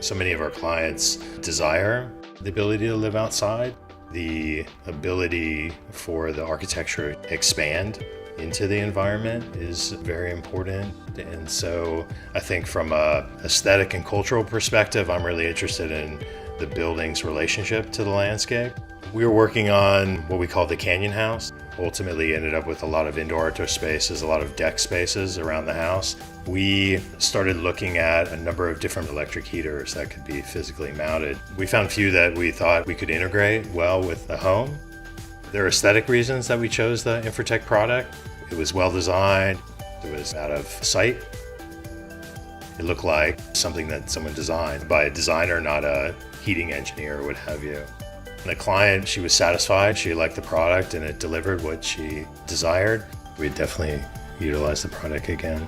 So many of our clients desire the ability to live outside, the ability for the architecture to expand into the environment is very important. And so I think from a aesthetic and cultural perspective, I'm really interested in the building's relationship to the landscape. We were working on what we call the Canyon House. Ultimately ended up with a lot of indoor outdoor spaces, a lot of deck spaces around the house. We started looking at a number of different electric heaters that could be physically mounted. We found a few that we thought we could integrate well with the home. There are aesthetic reasons that we chose the Infratech product. It was well designed, it was out of sight. It looked like something that someone designed by a designer, not a heating engineer or what have you. The client, she was satisfied, she liked the product and it delivered what she desired. We'd definitely utilize the product again.